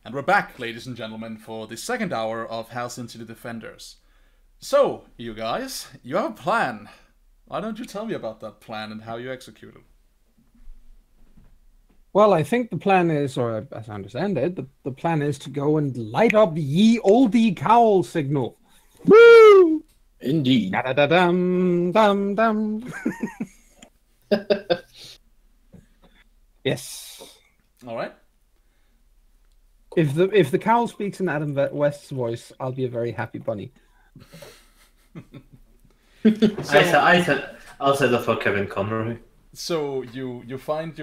And we're back, ladies and gentlemen, for the second hour of Halcyon City Defenders. So, you guys, you have a plan. Why don't you tell me about that plan and how you execute it? Well, I think the plan is, or as I understand it, the plan is to go and light up ye olde cowl signal. Woo! Indeed. Da-da-da-dum, dum, dum. Yes. All right. If the cowl speaks in Adam West's voice, I'll be a very happy bunny. I'll say that for Kevin Conroy. So you find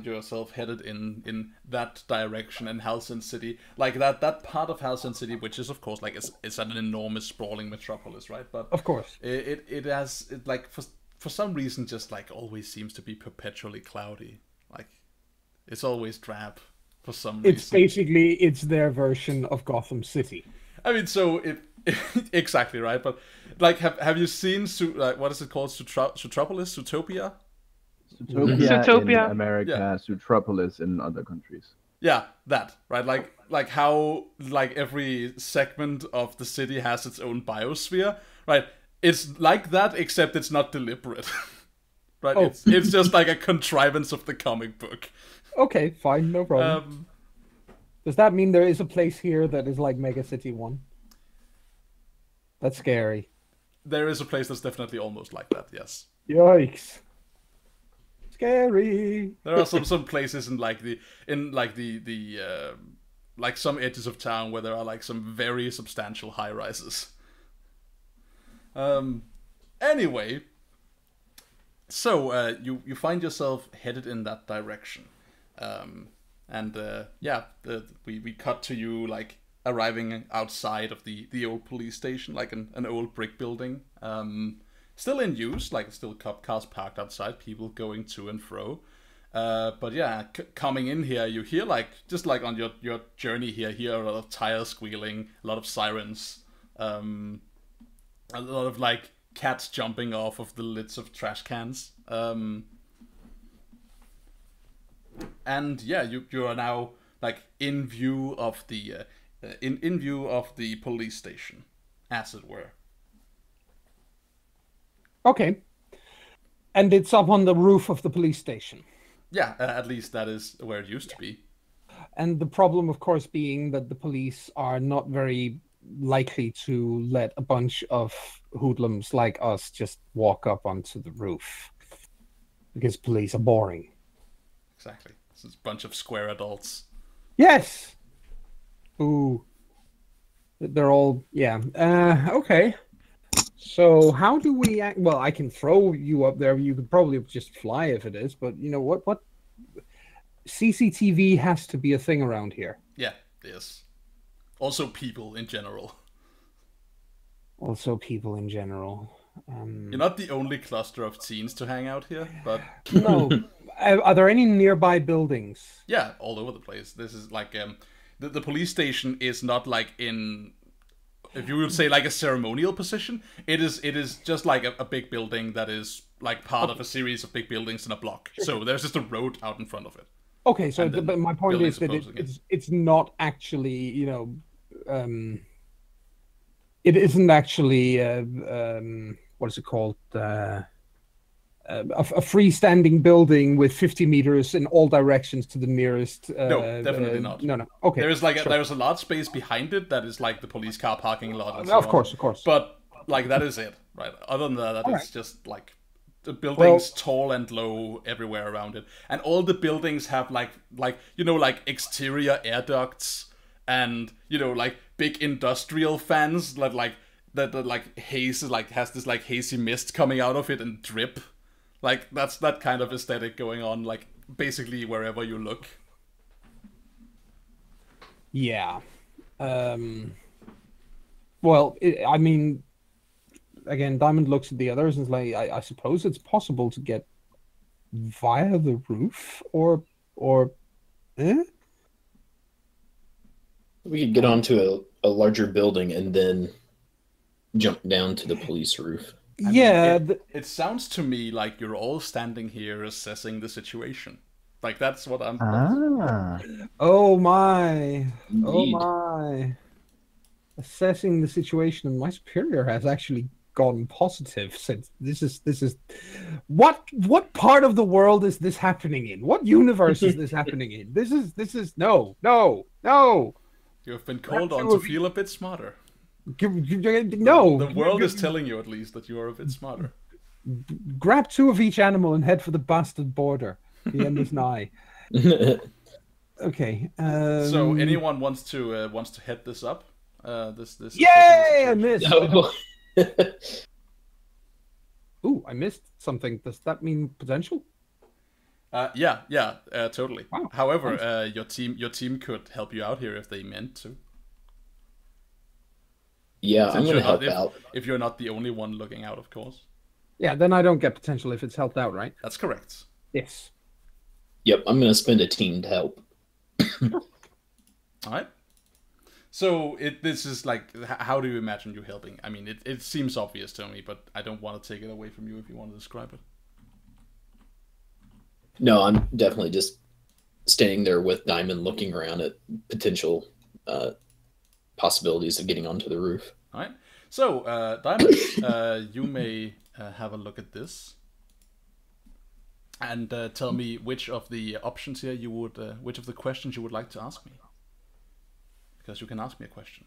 yourself headed in that direction in Halcyon City, like that part of Halcyon City, which is of course like it's an enormous sprawling metropolis, right? But of course it has like for some reason just like always seems to be perpetually cloudy, like it's always drab for some reason. It's basically their version of Gotham City. I mean, so exactly right, but like, have you seen what is it called? Zootropolis? Zootopia? Zootopia in America, yeah. Zootropolis in other countries. Yeah, that right. Like how like every segment of the city has its own biosphere, right? It's like that, except it's not deliberate, right? Oh. It's just like a contrivance of the comic book. Okay, fine, no problem. Does that mean there is a place here that is like Mega City 1? That's scary. There is a place that's definitely almost like that, yes. Yikes. Scary. There are some places in like like some edges of town where there are like some very substantial high rises. Anyway, so you find yourself headed in that direction. We cut to you like arriving outside of the old police station, like an old brick building, still in use, like still cars parked outside, people going to and fro. But yeah, coming in here, you hear like just like on your journey here, hear a lot of tires squealing, a lot of sirens, a lot of like cats jumping off of the lids of trash cans. And yeah, you are now like in view of the in view of the police station, as it were. Okay, and it's up on the roof of the police station. Yeah, at least that is where it used to be. And the problem, of course, being that the police are not very likely to let a bunch of hoodlums like us just walk up onto the roof, because police are boring. Exactly. It's a bunch of square adults. Yes! Ooh. They're all... Yeah. Okay. So how do we act? Well, I can throw you up there. You could probably just fly if it is. But you know what? CCTV has to be a thing around here. Yeah, yes. Also people in general. Also people in general. You're not the only cluster of teens to hang out here, but... No. Are there any nearby buildings? Yeah, all over the place. This is like... the police station is not like in... If you would say like a ceremonial position, it is just like a big building that is like part of a series of big buildings in a block. Sure. So there's just a road out in front of it. Okay, so but my point is that it's not actually, you know... it isn't actually... what is it called? A freestanding building with 50 meters in all directions to the nearest. No, definitely not. No. Okay. There is like there's a large space behind it that is like the police car parking lot. And so of course. But like that is it, right? Other than that, it's just like the buildings tall and low everywhere around it, and all the buildings have like you know like exterior air ducts and you know like big industrial fans that like haze like has this like hazy mist coming out of it and drip. Like, that's that kind of aesthetic going on, like, basically wherever you look. Yeah. Well, I mean, again, Diamond looks at the others and is like, I suppose it's possible to get via the roof, or eh? We could get onto a larger building and then jump down to the police roof. Yeah, it sounds to me like you're all standing here assessing the situation. Like that's what I'm. Oh my! Indeed. Oh my! Assessing the situation, and my superior has actually gone positive. Since this is what part of the world is this happening in? What universe is this happening in? This is no. You have been called on to feel a bit smarter. No, the world is telling you at least that you are a bit smarter. Grab 2 of each animal and head for the bastard border. The end is nigh. Okay. So anyone wants to head this up? This. Yay! I missed. Ooh, I missed something. Does that mean potential? Yeah, totally. Wow. However, nice. Your team could help you out here if they meant to. Yeah, I'm gonna help out. If you're not the only one looking out, of course. Yeah, then I don't get potential if it's helped out, right? That's correct. Yes. Yep, I'm gonna spend a team to help. All right. So this is like, how do you imagine you helping? I mean, it seems obvious to me, but I don't want to take it away from you if you want to describe it. No, I'm definitely just standing there with Diamond looking around at potential possibilities of getting onto the roof. All right. So, Diamond, you may have a look at this and tell me which of the options here you would, which of the questions you would like to ask me. Because you can ask me a question.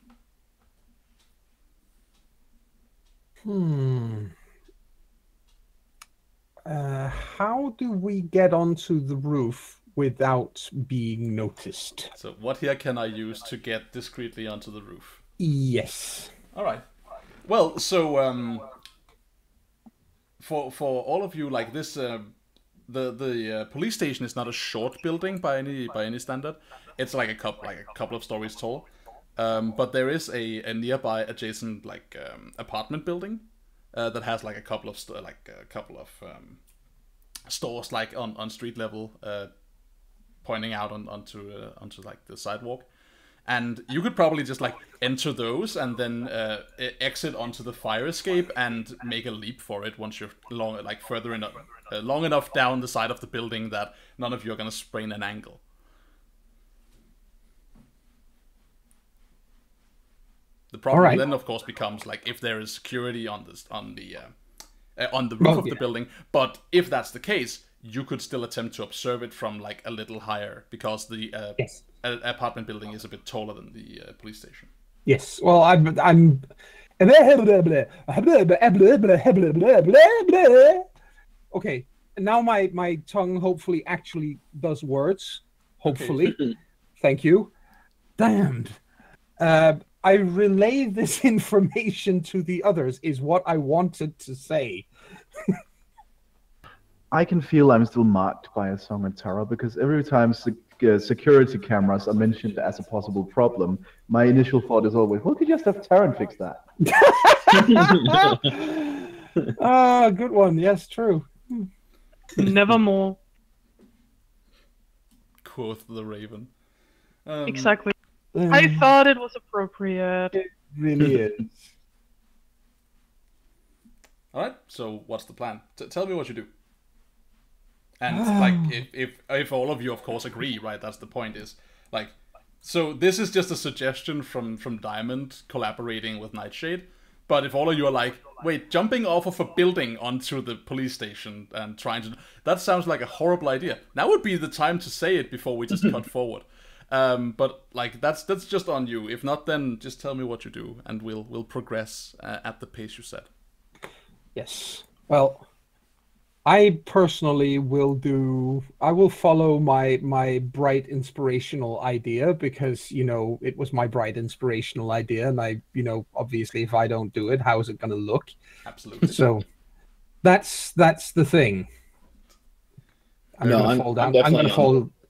How do we get onto the roof without being noticed? So what here can I use to get discreetly onto the roof? Yes. All right. Well, so for all of you, like this, the police station is not a short building by any standard. It's like a couple of stories tall. But there is a nearby adjacent apartment building that has like a couple of stores like on street level, pointing out onto like the sidewalk, and you could probably just like enter those and then exit onto the fire escape and make a leap for it once you're long enough down the side of the building that none of you are gonna sprain an ankle. The problem then, of course, becomes like if there is security on the roof of the building. But if that's the case, you could still attempt to observe it from like a little higher because the apartment building is a bit taller than the police station. Yes. Well, I'm. Okay. Now my tongue hopefully actually does words. Hopefully. Okay. Thank you. Damned. I relay this information to the others is what I wanted to say. I can feel I'm still marked by a song of terror because every time security cameras are mentioned as a possible problem, my initial thought is always, well, could you just have Taryn fix that? Good one. Yes, true. Nevermore. Quoth the Raven. Exactly. I thought it was appropriate. It really is. All right. So, what's the plan? Tell me what you do. And like, if all of you, of course, agree, right? That's the point. Is like, so this is just a suggestion from Diamond collaborating with Nightshade. But if all of you are like, wait, jumping off of a building onto the police station and trying to, that sounds like a horrible idea. Now would be the time to say it before we just cut forward. But like that's just on you. If not, then just tell me what you do, and we'll progress at the pace you set. Yes. Well, I personally will follow my bright inspirational idea because it was my bright inspirational idea, and I obviously if I don't do it, how is it going to look? Absolutely. So that's the thing. I'm going to fall down.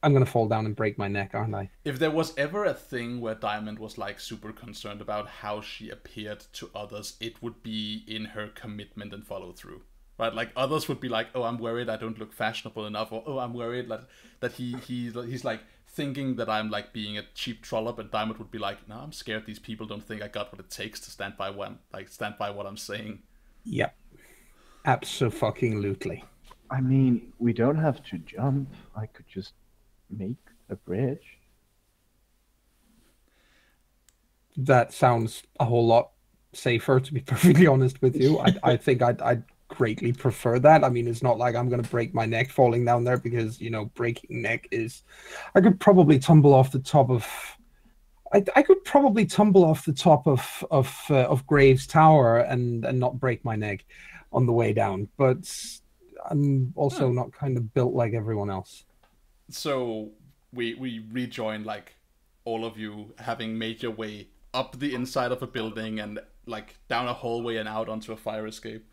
I'm going to fall down and break my neck, aren't I? If there was ever a thing where Diamond was like super concerned about how she appeared to others, it would be in her commitment and follow through. Right? Like others would be like, "Oh, I'm worried I don't look fashionable enough," or "Oh, I'm worried that he's like thinking that I'm like being a cheap trollop," and Diamond would be like, "No, I'm scared these people don't think I got what it takes to stand by what I'm saying." Yep. Abso-fucking-lutely. I mean, we don't have to jump. I could just make a bridge. That sounds a whole lot safer, to be perfectly honest with you. I think I'd greatly prefer that. I mean, it's not like I'm going to break my neck falling down there because, you know, breaking neck is... I could probably tumble off the top of... I could probably tumble off the top of Graves Tower and not break my neck on the way down, but I'm also not kind of built like everyone else. So we rejoin, like, all of you having made your way up the inside of a building and like down a hallway and out onto a fire escape.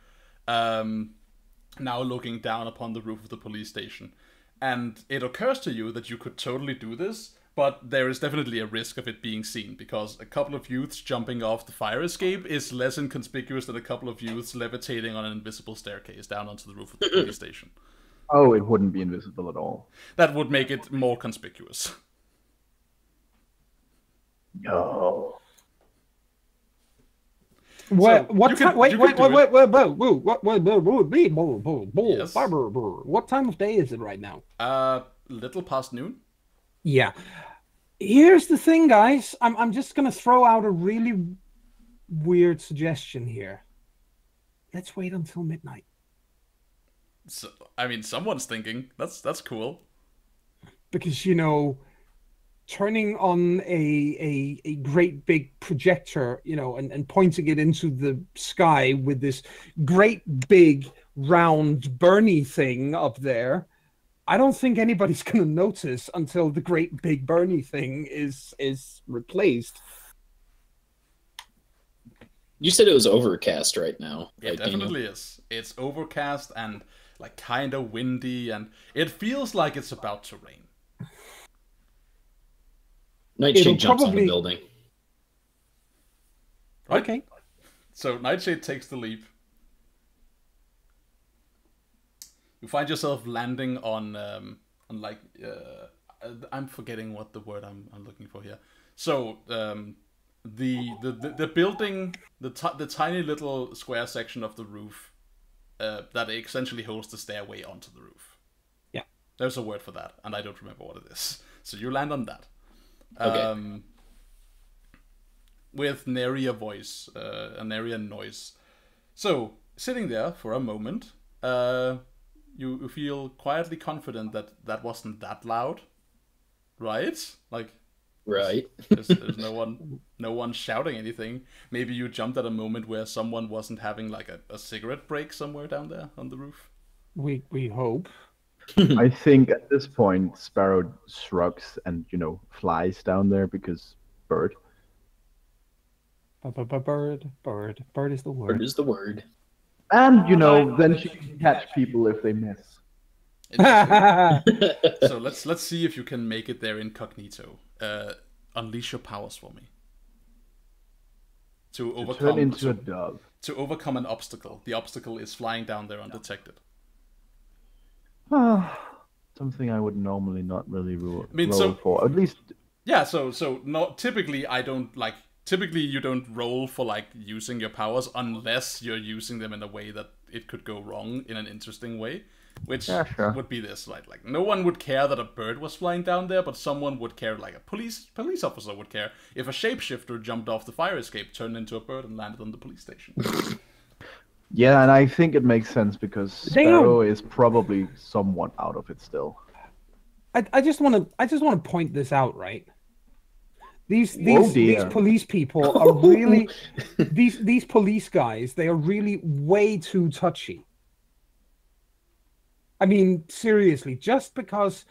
Now looking down upon the roof of the police station. And it occurs to you that you could totally do this, but there is definitely a risk of it being seen, because a couple of youths jumping off the fire escape is less inconspicuous than a couple of youths levitating on an invisible staircase down onto the roof of the police station. Oh, it wouldn't be invisible at all. That would make it more conspicuous. No. What you time? can- Wait, you wait, can wait, do it. wait. Yes. What time of day is it right now? Little past noon. Yeah. Here's the thing, guys. I'm just gonna throw out a really weird suggestion here. Let's wait until midnight. So, I mean, someone's thinking. That's cool. Because, you know, turning on a great big projector, you know, and pointing it into the sky with this great big round Bernie thing up there, I don't think anybody's going to notice until the great big Bernie thing is replaced. You said it was overcast right now. It right, Daniel? definitely is. It's overcast and like kind of windy, and it feels like it's about to rain. Nightshade jumps on the building. Right? Okay. So Nightshade takes the leap. You find yourself landing on like I'm forgetting what the word I'm looking for here. So the building, the tiny little square section of the roof that essentially holds the stairway onto the roof. Yeah. There's a word for that, and I don't remember what it is. So you land on that. Okay. With nary a voice, nary a noise. So, sitting there for a moment, you feel quietly confident that that wasn't that loud, right? Like, Right. there's no one shouting anything. Maybe you jumped at a moment where someone wasn't having like a cigarette break somewhere down there on the roof. We hope. I think at this point, Sparrow shrugs and, you know, flies down there because bird. Bird is the word. Bird is the word. And, you know, then she can catch people if they miss. So let's see if you can make it there incognito. Unleash your powers for me. To Turn into a dove. To overcome an obstacle. The obstacle is flying down there undetected. Something I would normally not really roll so- for. At least, Yeah, so no, typically I don't like. Typically you don't roll for like using your powers unless you're using them in a way that it could go wrong in an interesting way, which Yeah, sure. would be this, right? Like no one would care that a bird was flying down there, but someone would care, like a police officer would care if a shapeshifter jumped off the fire escape, turned into a bird, and landed on the police station. yeah, and I think it makes sense because Sparrow is probably somewhat out of it still. I just want to point this out, right? These dear. police people are really these police guys, they are really way too touchy. I mean, seriously, just because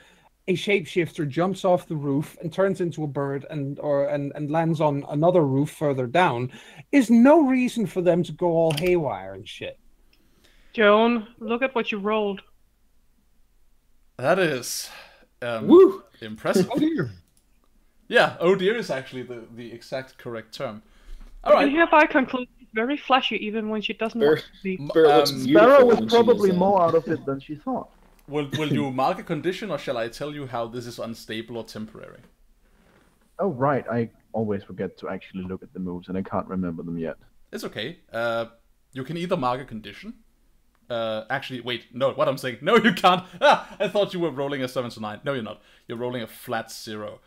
a shapeshifter jumps off the roof and turns into a bird and lands on another roof further down is no reason for them to go all haywire and shit. Joan, look at what you rolled. That is Woo! impressive. Oh dear. Yeah, oh dear is actually the exact correct term. All And right. hereby conclude she's very flashy even when she doesn't want to be. Sparrow looks beautiful Sparrow was when she probably is, more out of it than she thought. Will you mark a condition, or shall I tell you how this is unstable or temporary? Oh, right. I always forget to actually look at the moves, and I can't remember them yet. It's okay. You can either mark a condition, Actually, wait, no, what I'm saying, no, you can't. I thought you were rolling a 7 to 9. No, you're not. You're rolling a flat 0.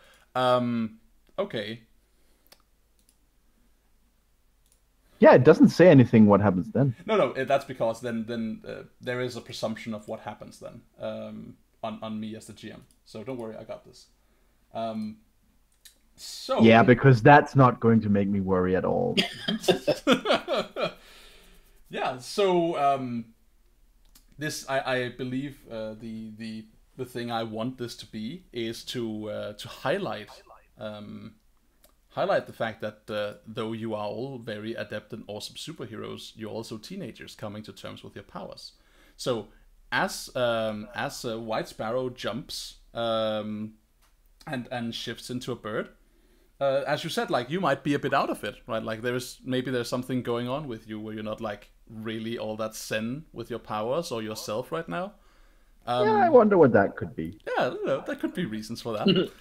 Okay. Yeah, it doesn't say anything what happens then. No, that's because then there is a presumption of what happens then on me as the GM. So don't worry, I got this. So yeah, because that's not going to make me worry at all. Yeah, so this I believe the thing I want this to be is to highlight highlight the fact that though you are all very adept and awesome superheroes, you're also teenagers coming to terms with your powers. So as White Sparrow jumps and shifts into a bird, as you said, like, you might be a bit out of it, right? Like, there's something going on with you where you're not like really all that zen with your powers or yourself right now. Yeah, I wonder what that could be. Yeah, I don't know, there could be reasons for that.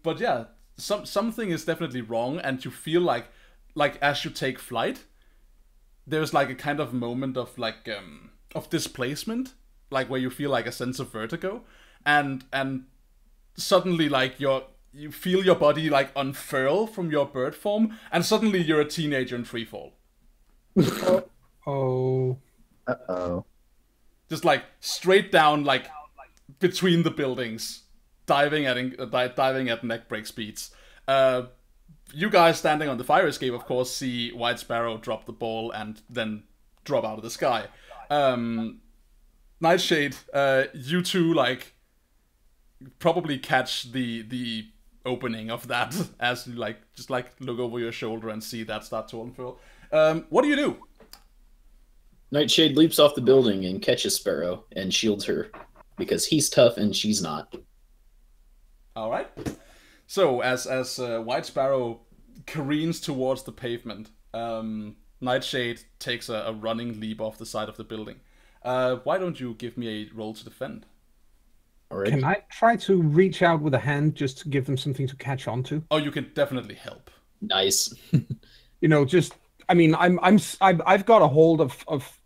But yeah, something is definitely wrong, and you feel like as you take flight, there's like a kind of moment of like of displacement, like where you feel like a sense of vertigo, and suddenly like you feel your body like unfurl from your bird form, and suddenly you're a teenager in free fall. Oh. Uh-oh. Just like straight down, like between the buildings, diving at neck break speeds. You guys standing on the fire escape, of course, see White Sparrow drop the ball and then drop out of the sky. Nightshade, you two like probably catch the opening of that as you like just like look over your shoulder and see that start to unfurl. What do you do? Nightshade leaps off the building and catches Sparrow and shields her because he's tough and she's not. All right. So as White Sparrow careens towards the pavement, Nightshade takes a running leap off the side of the building. Why don't you give me a roll to defend? All right. Can I try to reach out with a hand just to give them something to catch on to? Oh, you can definitely help. Nice. You know, just I mean, I've got a hold of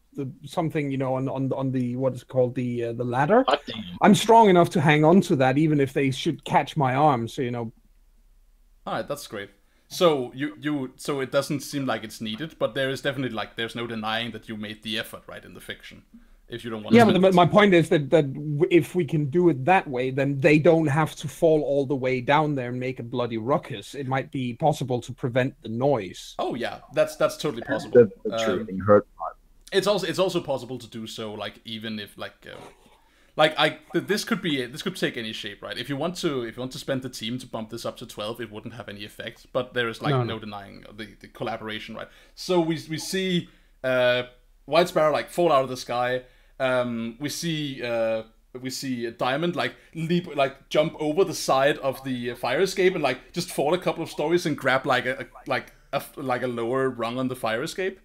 something, you know, on the what is it called, the ladder. Hot damn. I'm strong enough to hang on to that, even if they should catch my arm. So you know. All right, that's great. So so it doesn't seem like it's needed, but there is definitely like there's no denying that you made the effort, right, in the fiction. If you don't want to. Yeah, but my point is that if we can do it that way, then they don't have to fall all the way down there and make a bloody ruckus. It might be possible to prevent the noise. Oh yeah, that's totally possible. The shooting hurt part. It's also possible to do so, like even if this could take any shape, right? If you want to spend the team to bump this up to 12, it wouldn't have any effect. But there is like no denying the collaboration, right? So we see White Sparrow like fall out of the sky. We see a Diamond like leap, like jump over the side of the fire escape and like just fall a couple of stories and grab like a lower rung on the fire escape,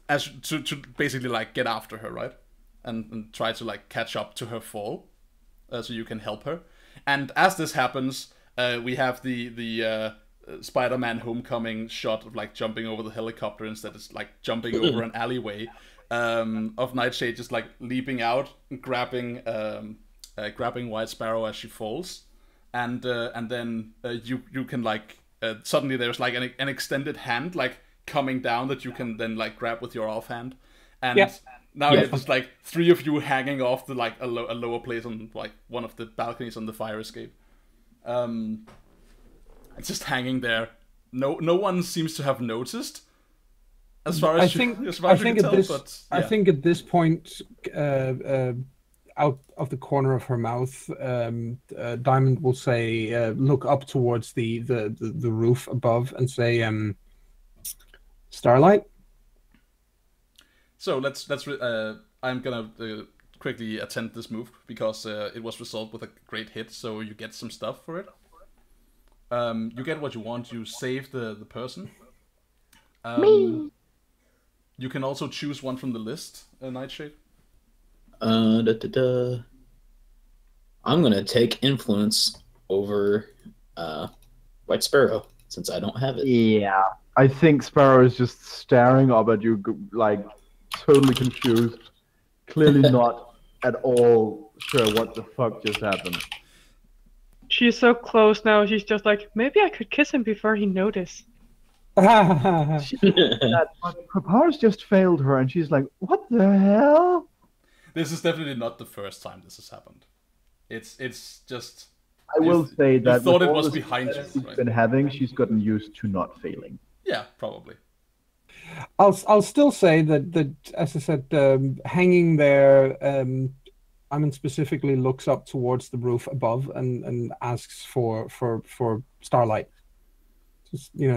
as to basically like get after her, right, and try to like catch up to her fall, so you can help her. And as this happens, we have the Spider-Man Homecoming shot of like jumping over the helicopter instead of like jumping over an alleyway. Of Nightshade just like leaping out and grabbing White Sparrow as she falls, and then you can like suddenly there's like an extended hand like coming down that you can then like grab with your offhand, and now it's just like three of you hanging off the like a lower place on like one of the balconies on the fire escape. It's just hanging there. No one seems to have noticed. As far as I think at this point, out of the corner of her mouth, Diamond will say, look up towards the roof above and say, Starlight. So let's I'm gonna quickly attempt this move because it was resolved with a great hit. So you get some stuff for it. You get what you want. You save the person. Me. You can also choose one from the list, Nightshade. I'm gonna take influence over White Sparrow since I don't have it. Yeah, I think Sparrow is just staring up at you, like totally confused. Clearly not at all sure what the fuck just happened. She's so close now. She's just like, maybe I could kiss him before he noticed. That, but her powers just failed her, and she's like, "What the hell?" This is definitely not the first time this has happened. It's just. I will say that you thought with it all was the behind you. success she's Right? been having, she's gotten used to not failing. Yeah, probably. I'll still say that as I said, hanging there, I mean specifically looks up towards the roof above and asks for Starlight.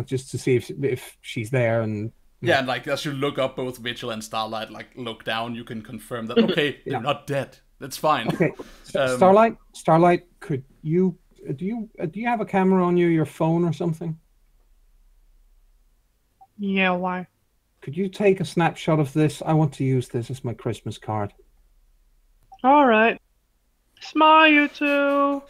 Just to see if she's there and. Yeah, and like as you look up, both Vigil and Starlight like look down. You can confirm that okay, they're not dead. That's fine. Okay, Starlight, could you do you have a camera on you, your phone or something? Yeah, why? Could you take a snapshot of this? I want to use this as my Christmas card. All right. Smile, you two.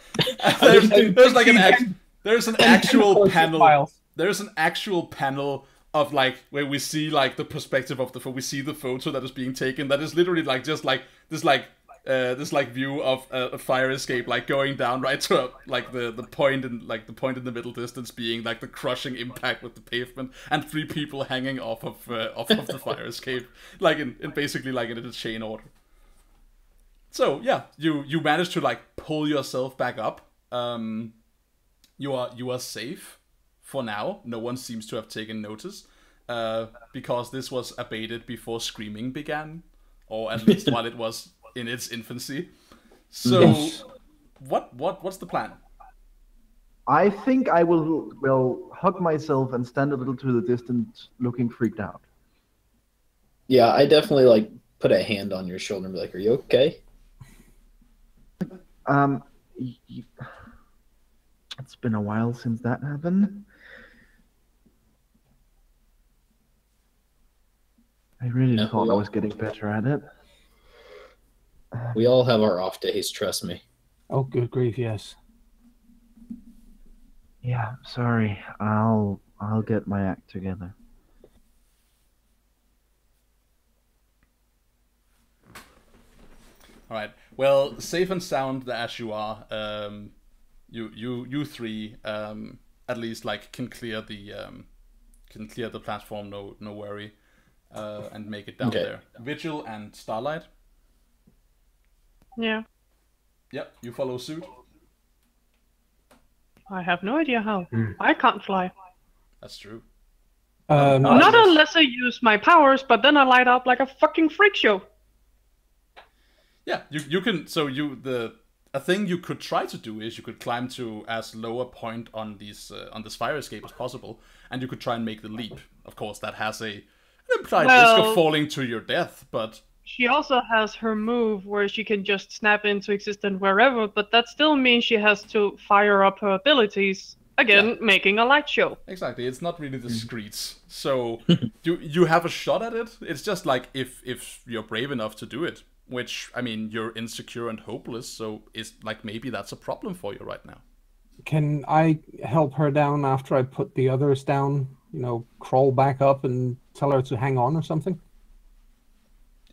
There's an actual panel. Files. There's an actual panel of like where we see like the perspective of the phone. We see the photo that is being taken. That is literally like just like this view of a fire escape like going down right to like the point in the middle distance being like the crushing impact with the pavement and 3 people hanging off of the fire escape like in basically like in a chain order. So yeah, you managed to like pull yourself back up. You are safe for now. No one seems to have taken notice because this was abated before screaming began, or at least while it was in its infancy. So, Yes. what's the plan? I think I will hug myself and stand a little to the distance, looking freaked out. Yeah, I definitely like put a hand on your shoulder and be like, "Are you okay?" It's been a while since that happened. I really Yeah, thought I well. was getting better at it. We all have our off days, trust me. Oh, good grief, yes. Yeah, sorry. I'll get my act together. All right. Well, safe and sound as you are, you 3 at least like can clear the platform. No worry, and make it down Okay. there. Vigil and Starlight. Yeah. Yep, you follow suit. I have no idea how. I can't fly. That's true. Not yes. unless I use my powers, but then I light up like a fucking freak show. Yeah, you can. So a thing you could try to do is you could climb to as low a point on this fire escape as possible, and you could try and make the leap. Of course, that has an implied risk of falling to your death, but She also has her move where she can just snap into existence wherever, but that still means she has to fire up her abilities. Again, making a light show. exactly, it's not really discreet. So you have a shot at it. It's just like if you're brave enough to do it, which I mean you're insecure and hopeless, so it's like maybe that's a problem for you right now. Can I help her down after I put the others down? Crawl back up and tell her to hang on or something?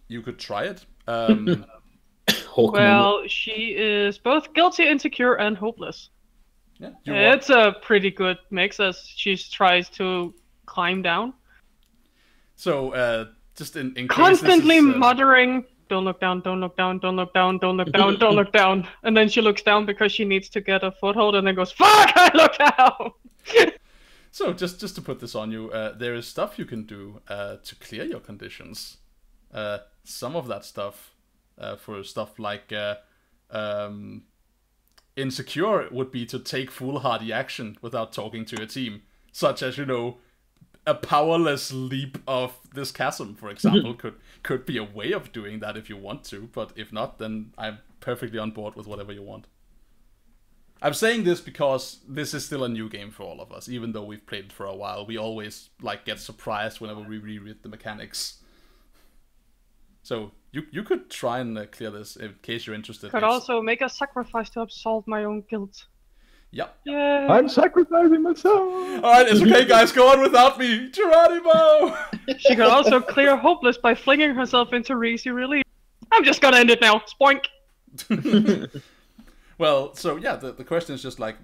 You could try it. Hulk Well, she is both guilty, insecure, and hopeless. Yeah, It's a pretty good mix as she tries to climb down. So just in case Constantly this is, muttering, don't look down, don't look down, don't look down, don't look down, don't look down. And then she looks down because she needs to get a foothold and then goes, fuck, I look down! So just to put this on you, there is stuff you can do to clear your conditions. Some of that stuff, for stuff like insecure, would be to take foolhardy action without talking to your team, such as a powerless leap of this chasm, for example, could be a way of doing that if you want to. But if not, then I'm perfectly on board with whatever you want. I'm saying this because this is still a new game for all of us, even though we've played it for a while. We always get surprised whenever we reread the mechanics. So you could try and clear this in case you're interested. Could also make a sacrifice to absolve my own guilt. Yep. Yeah. I'm sacrificing myself. Alright, it's okay, guys. Go on without me. Geronimo! She could also clear hopeless by flinging herself into Reese Relief. I'm just gonna end it now. Spoink. Well, so yeah, the question is just like,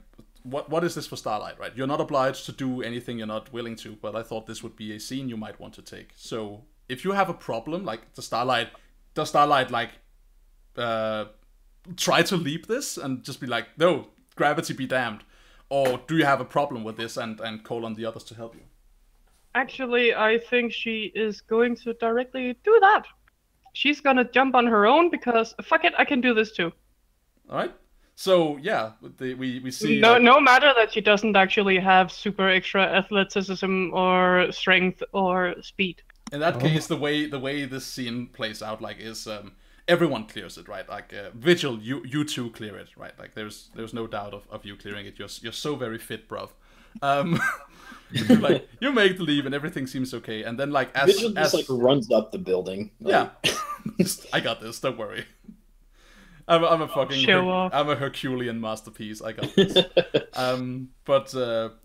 what is this for Starlight, right? You're not obliged to do anything you're not willing to, but I thought this would be a scene you might want to take. So if you have a problem, like does Starlight like try to leap this and just be like, no, gravity be damned? Or do you have a problem with this and call on the others to help you? Actually, I think she is going to directly do that. She's gonna jump on her own because fuck it, I can do this too. Alright. So yeah, we see No matter that she doesn't actually have super extra athleticism or strength or speed. in that case the way this scene plays out like is everyone clears it, right? Like Vigil, you two clear it, right? Like there's no doubt of you clearing it. You're so very fit, bruv. Like you make the leap and everything seems okay, and then like Vigil just like runs up the building. Yeah, I got this. Don't worry. I'm a fucking I'm a Herculean masterpiece. I got this. But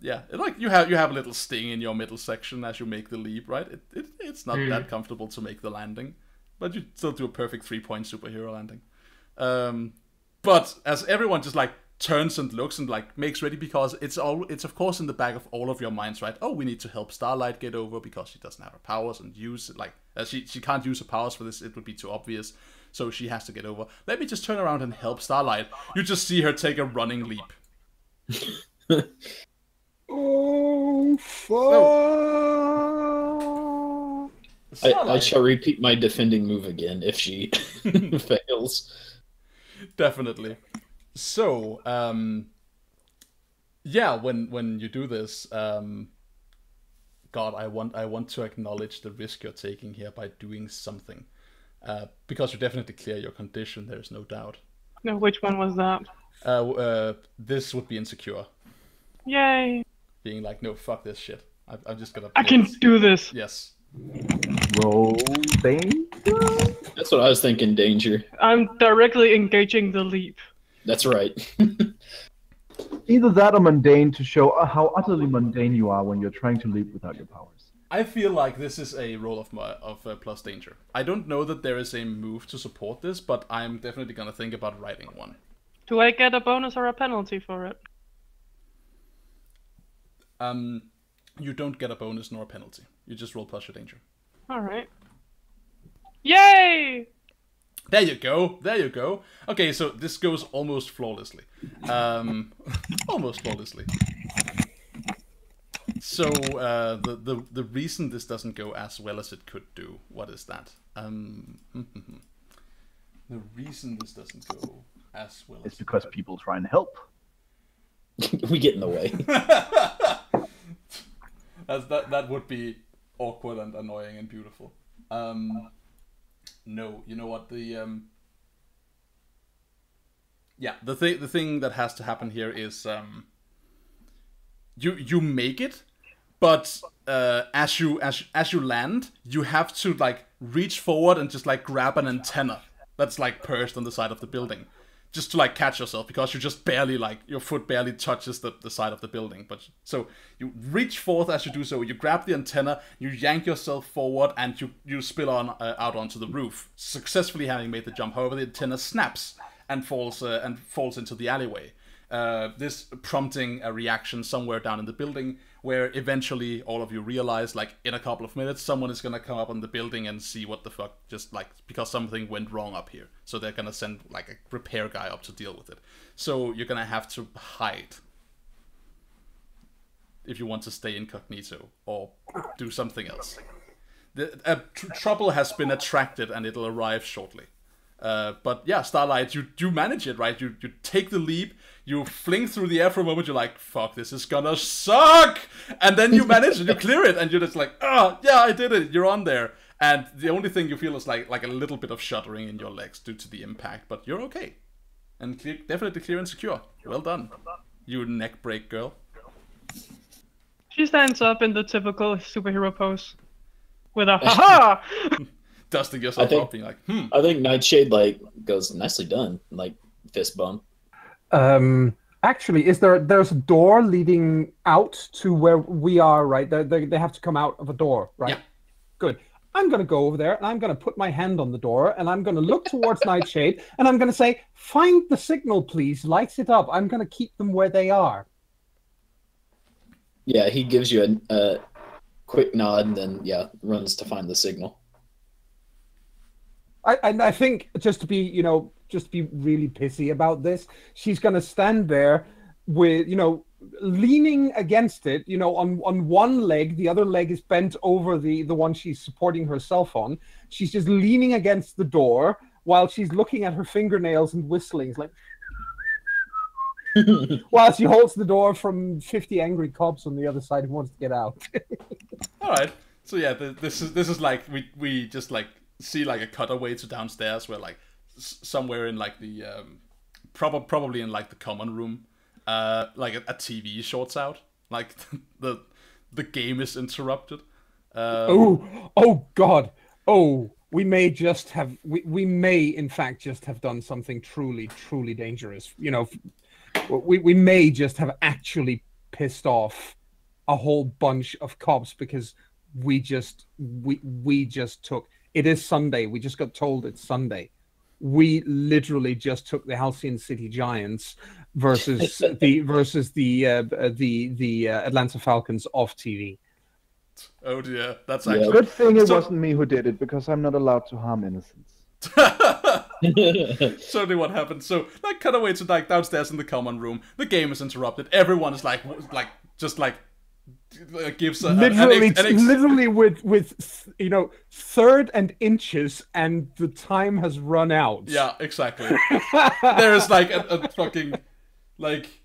yeah, like you have a little sting in your middle section as you make the leap, right? It's not that comfortable to make the landing, but you still do a perfect 3-point superhero landing. But as everyone just like turns and looks and like makes ready, because it's of course in the back of all of your minds, right? Oh, we need to help Starlight get over because she doesn't have her powers and use it, like she can't use her powers for this. It would be too obvious. So she has to get over. Let me just turn around and help Starlight. You just see her take a running leap. Oh, fuck! I shall repeat my defending move again if she fails. Definitely. So, yeah, when you do this, God, I want to acknowledge the risk you're taking here by doing something. Because you definitely clear your condition, there's no doubt. No, which one was that? This would be insecure. Yay! Being like, no, fuck this shit. I'm just gonna. I can do this. Yes. Roll danger. That's what I was thinking, danger. I'm directly engaging the leap. That's right. Either that or mundane to show how utterly mundane you are when you're trying to leap without your powers. I feel like this is a roll of plus danger. I don't know that there is a move to support this, but I'm definitely gonna think about writing one. Do I get a bonus or a penalty for it? You don't get a bonus nor a penalty. You just roll plus your danger. Alright. Yay! There you go. There you go. Okay, so this goes almost flawlessly. Almost flawlessly. So the reason this doesn't go as well as it could do, what is that? The reason this doesn't go as well It's because people try and help. We get in the way. that would be awkward and annoying and beautiful. No, you know what, the thing that has to happen here is you make it, but as you land, you have to like reach forward and just like grab an antenna that's like perched on the side of the building, just to like catch yourself, because you just barely, like, your foot barely touches the side of the building. But so you reach forth as you do so, you grab the antenna, you yank yourself forward, and you spill on out onto the roof, successfully having made the jump. However, the antenna snaps and falls into the alleyway. This prompting a reaction somewhere down in the building, where eventually all of you realize, like, in a couple of minutes, someone is gonna come up on the building and see what the fuck, just like, because something went wrong up here. So they're gonna send like a repair guy up to deal with it. So you're gonna have to hide if you want to stay incognito or do something else. Trouble has been attracted and it'll arrive shortly. But yeah, Starlight, you manage it, right? You take the leap, you fling through the air for a moment, you're like, fuck, this is gonna suck! And then you manage it, you clear it, and you're just like, oh, yeah, I did it, you're on there. And the only thing you feel is like a little bit of shuddering in your legs due to the impact, but you're okay. And definitely clear and secure. Well done, you neck break girl. She stands up in the typical superhero pose with a ha-ha! Dusting yourself off, being like, I think Nightshade like goes, nicely done, like fist bump. I Actually, there's a door leading out to where we are, right? They have to come out of a door, right? Yeah. Good. I'm going to go over there and I'm going to put my hand on the door and I'm going to look towards Nightshade and I'm going to say, find the signal, please. Light it up. I'm going to keep them where they are. Yeah, he gives you a quick nod and then, yeah, runs to find the signal. I think just to be really pissy about this, she's going to stand there with, leaning against it, on one leg. The other leg is bent over the one she's supporting herself on. She's just leaning against the door while she's looking at her fingernails and whistling. It's like, while she holds the door from 50 angry cops on the other side who wants to get out. All right. So yeah, this is like we just like see like a cutaway to downstairs where like somewhere in like the probably in like the common room, like a TV shorts out, like the game is interrupted. Oh God! Oh, we may in fact just have done something truly dangerous. We may just have actually pissed off a whole bunch of cops because we just took. It is Sunday. We just got told it's Sunday. We literally just took the Halcyon City Giants versus the Atlanta Falcons off TV. Oh dear, that's actually good thing it wasn't me who did it because I'm not allowed to harm innocents. Certainly what happened. So like cut away to like downstairs in the common room. The game is interrupted. Everyone is gives literally with third and inches, and the time has run out. Yeah, exactly. There is like a fucking like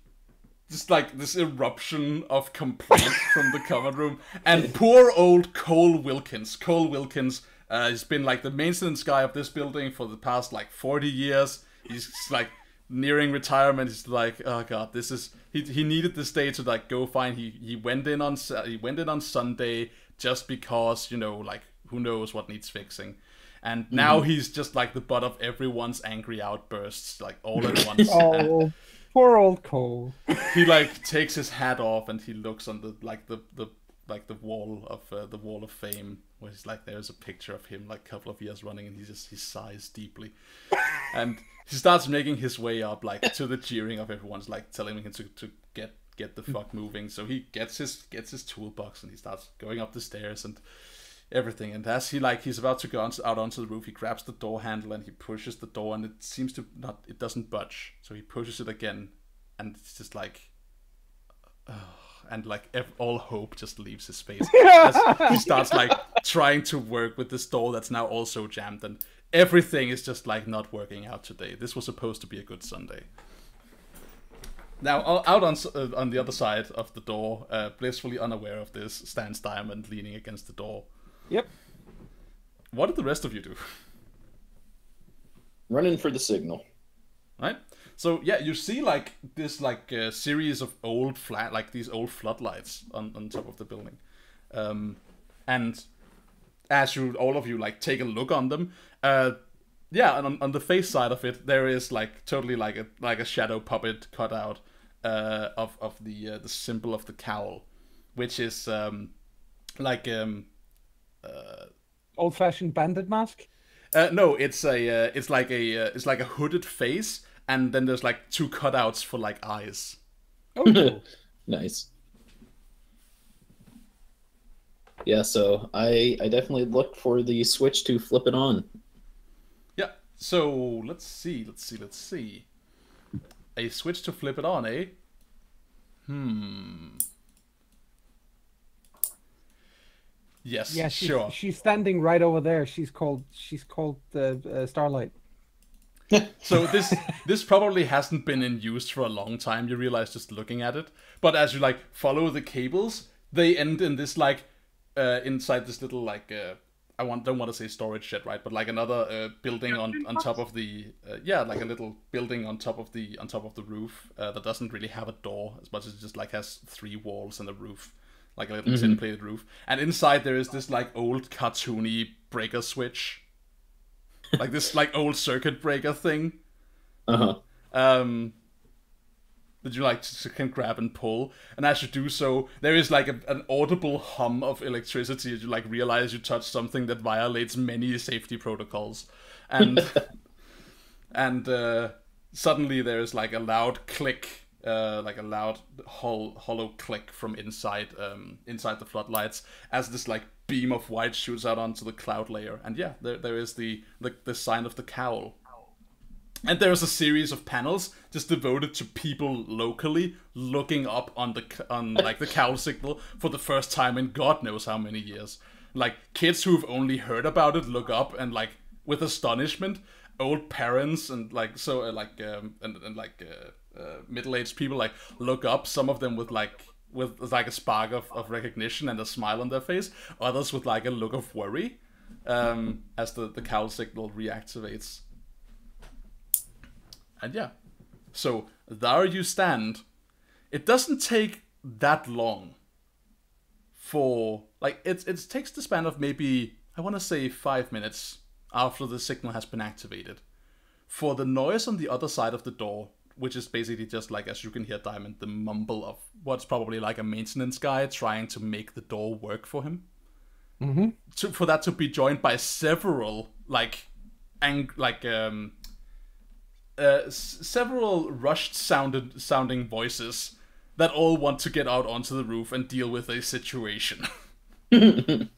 just like this eruption of complaint from the common room, and poor old Cole Wilkins. He's been like the maintenance guy of this building for the past like 40 years. He's like nearing retirement. He's like, oh god, this is he needed this day to like go find. He went in on Sunday just because like who knows what needs fixing, and now he's just like the butt of everyone's angry outbursts like all at once. Oh, poor old Cole. He like takes his hat off and he looks on the wall of fame where he's like there's a picture of him like a couple of years running, and he sighs deeply, and he starts making his way up like to the cheering of everyone's like telling him to get the fuck moving. So he gets his toolbox and he starts going up the stairs and everything, and as he's about to go out onto the roof, he grabs the door handle and he pushes the door, and it doesn't budge, so he pushes it again, and it's just like and like all hope just leaves his face as he starts like trying to work with this door that's now also jammed, and everything is just like not working out today. This was supposed to be a good Sunday. Now out on the other side of the door, blissfully unaware of this, stands Diamond leaning against the door. Yep. What did the rest of you do? Running for the signal. Right. So yeah, you see like this like series of old these old floodlights on top of the building, and as all of you like take a look on them, yeah, and on the face side of it there is like totally like a shadow puppet cut out of the symbol of the cowl, which is old-fashioned bandit mask. No, it's like a hooded face. And then there's like two cutouts for like eyes. Oh, nice. Yeah, so I definitely looked for the switch to flip it on. Yeah. So let's see. A switch to flip it on, eh? Yes. Yeah, sure. She's standing right over there. She's called Starlight. So this probably hasn't been in use for a long time, you realize just looking at it. But as you like follow the cables, they end in this like inside this little like don't want to say storage shed, right? But like another building on top of the like a little building on top of the roof that doesn't really have a door as much as it just like has 3 walls and a roof, like a little tin plated roof. And inside there is this like old cartoony breaker switch. Like this like old circuit breaker thing. Uh-huh. that you like can grab and pull, and as you do so, there is like an audible hum of electricity as you like realize you touched something that violates many safety protocols, and and suddenly there is like a loud click, like a loud hollow click from inside the floodlights as this like beam of white shoots out onto the cloud layer, and yeah, there is the sign of the cowl. And there's a series of panels just devoted to people locally looking up on like the cowl signal for the first time in God knows how many years. Like kids who've only heard about it look up and like with astonishment. Old parents and like middle-aged people like look up. Some of them with a spark of recognition and a smile on their face. Others with like a look of worry as the cowl signal reactivates. And yeah, so there you stand. It doesn't take that long for, like, it takes the span of maybe, I want to say 5 minutes after the signal has been activated for the noise on the other side of the door, which is basically just like, as you can hear Diamond, the mumble of what's probably like a maintenance guy trying to make the door work for him. Mm-hmm. For that to be joined by several, several rushed sounding voices that all want to get out onto the roof and deal with a situation. Yep.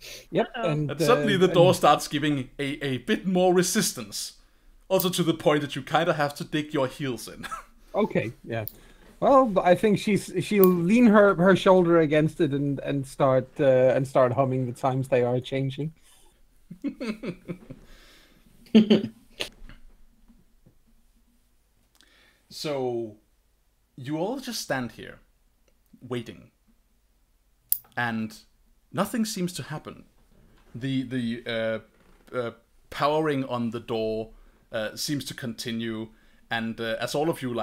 And suddenly the door starts giving a bit more resistance. Also to the point that you kind of have to dig your heels in. Okay, yeah. Well, I think she'll lean her shoulder against it and start humming the times they are changing. So, you all just stand here, waiting, and nothing seems to happen. The powering on the door seems to continue, and as all of you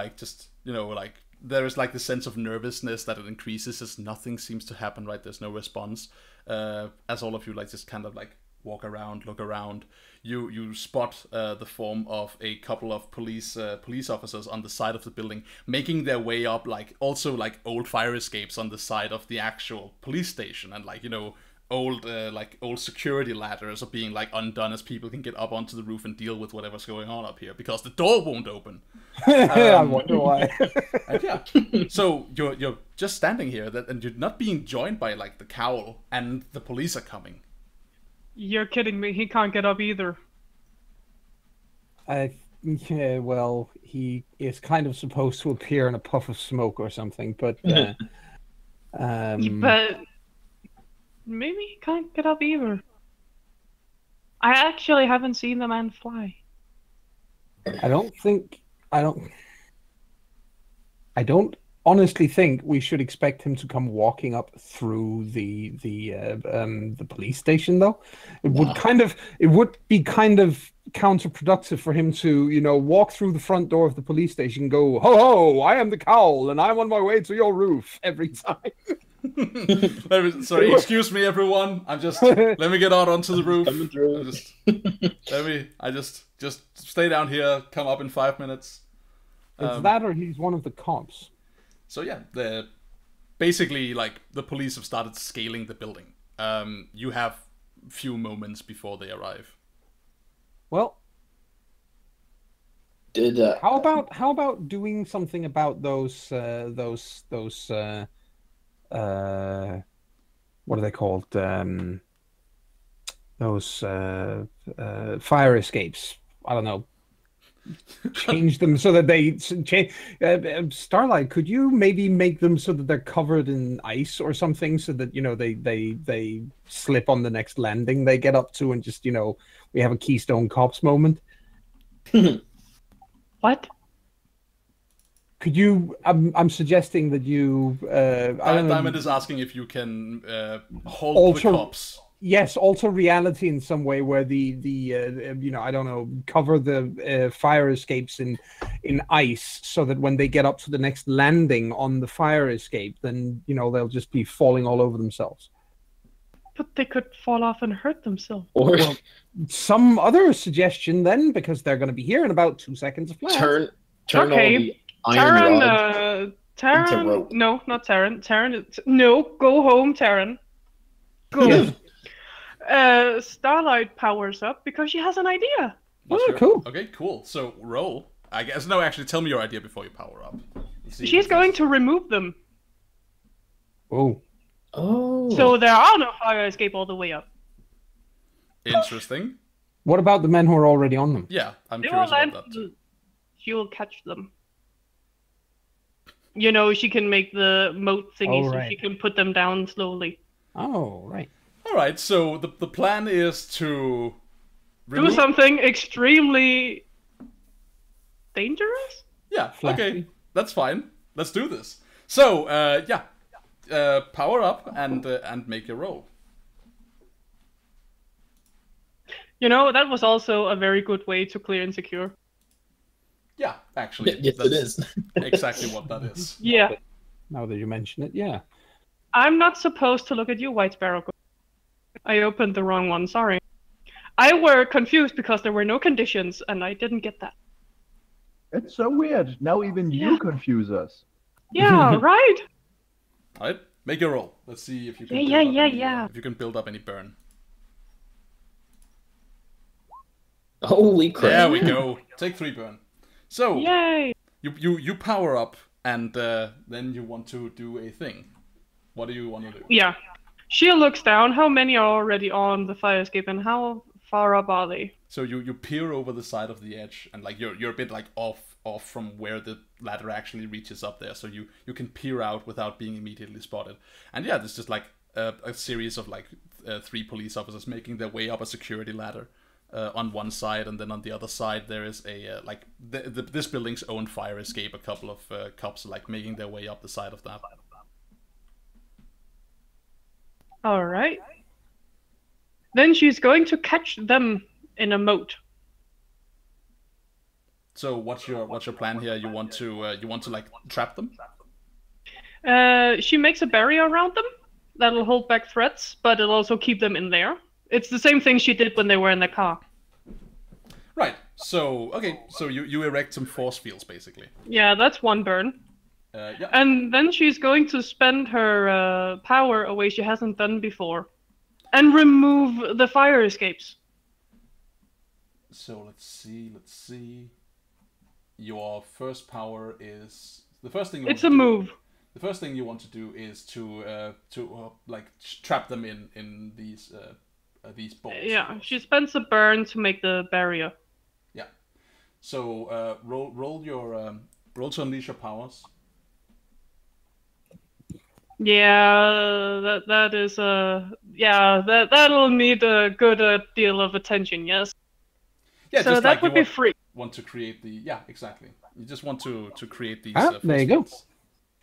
there is like the sense of nervousness that it increases as nothing seems to happen. Right, there's no response. As all of you just kind of walk around, look around. You spot the form of a couple of police officers on the side of the building, making their way up, also old fire escapes on the side of the actual police station, and old security ladders are being undone as people can get up onto the roof and deal with whatever's going on up here because the door won't open. I wonder why. And yeah, so you're just standing here, and you're not being joined by the cowl, and the police are coming. You're kidding me. He can't get up either. Yeah, well, he is kind of supposed to appear in a puff of smoke or something, but but maybe he can't get up either. I actually haven't seen the man fly. I don't honestly think we should expect him to come walking up through the police station, though. It would be kind of counterproductive for him to, walk through the front door of the police station and go, "Ho ho, I am the cowl and I'm on my way to your roof," every time. Sorry, excuse me, everyone. I'm just let me get out onto the roof. Coming through. Just stay down here. Come up in 5 minutes. It's that, or he's one of the cops. So yeah, basically the police have started scaling the building. You have few moments before they arrive. Well, how about doing something about those what are they called? Those fire escapes. I don't know. Change them so that they change. Starlight, could you maybe make them so that they're covered in ice or something, so that they slip on the next landing they get up to, and just we have a Keystone Cops moment. What? Could you? I'm suggesting that you. Diamond is asking if you can hold the cops. Yes, alter reality in some way where the I don't know, cover the fire escapes in ice, so that when they get up to the next landing on the fire escape, then they'll just be falling all over themselves. But they could fall off and hurt themselves. Or some other suggestion then, because they're going to be here in about 2 seconds flat. turn all the iron rods. Taryn, rope. no, not Taryn. No, go home, Taryn. Go. Starlight powers up because she has an idea. Cool. Okay, cool. So roll. I guess no. Actually, tell me your idea before you power up. She's going to remove them, Oh. Oh. so there are no fire escape all the way up. Interesting. What about the men who are already on them? Yeah, I'm They curious will about land. that too. She will catch them. You know, she can make the moat thingy, Oh, so right. she can put them down slowly. Oh, right. All right. So the plan is to Do something extremely dangerous. Yeah. Flashy. Okay. That's fine. Let's do this. So yeah, power up and make a roll. You know, that was also a very good way to clear insecure. Yeah, actually, Yes, it is. exactly what that is. Yeah. Now that you mention it, yeah. I'm not supposed to look at you, White Sparrow. I opened the wrong one, sorry. I were confused because there were no conditions, and I didn't get that. It's so weird. Now even you confuse us. Yeah, right? All right, make a roll. Let's see if you can. Yeah, build yeah, up any, yeah. If you can build up any burn. Holy crap. There we go. Take 3 burn. So Yay! you power up and then you want to do a thing. What do you want to do? Yeah. She looks down. How many are already on the fire escape, and how far up are they? So you peer over the side of the edge, and like you're a bit like off from where the ladder actually reaches up there. So you can peer out without being immediately spotted. And yeah, there's just like a series of like 3 police officers making their way up a security ladder on one side, and then on the other side there is a like this building's own fire escape. A couple of cops are like making their way up the side of that. All right. Then she's going to catch them in a moat. So what's your plan here? You want to like trap them? She makes a barrier around them that'll hold back threats, but it'll also keep them in there. It's the same thing she did when they were in the car. Right. So okay. So you erect some force fields basically. Yeah, that's 1 burn. Yeah. And then she's going to spend her power a way she hasn't done before, and remove the fire escapes. So let's see. Your first power is the first thing. It's a move. The first thing you want to do is to like trap them in these balls. Yeah, she spends a burn to make the barrier. Yeah. So roll to unleash your powers. Yeah, that is that'll need a good deal of attention. Yes. Yeah. So just that like would be free. Want to create the exactly. You just want to create these. There you go. fields.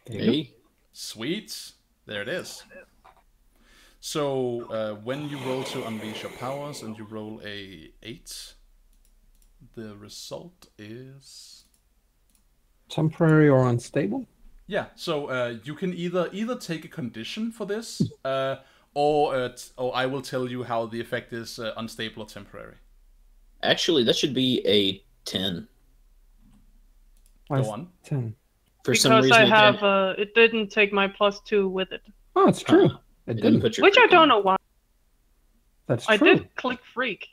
Hey. Sweet. There it is. So when you roll to unleash your powers and you roll a 8, the result is Temporary or unstable? yeah. So you can either take a condition for this, or I will tell you how the effect is unstable or temporary. Actually, that should be a 10. Why is Go on. 10. For some Because reason, I have it didn't take my +2 with it, Oh, it's true. it It didn't didn't. put your which I freaking- don't know why. That's I true. did click freak,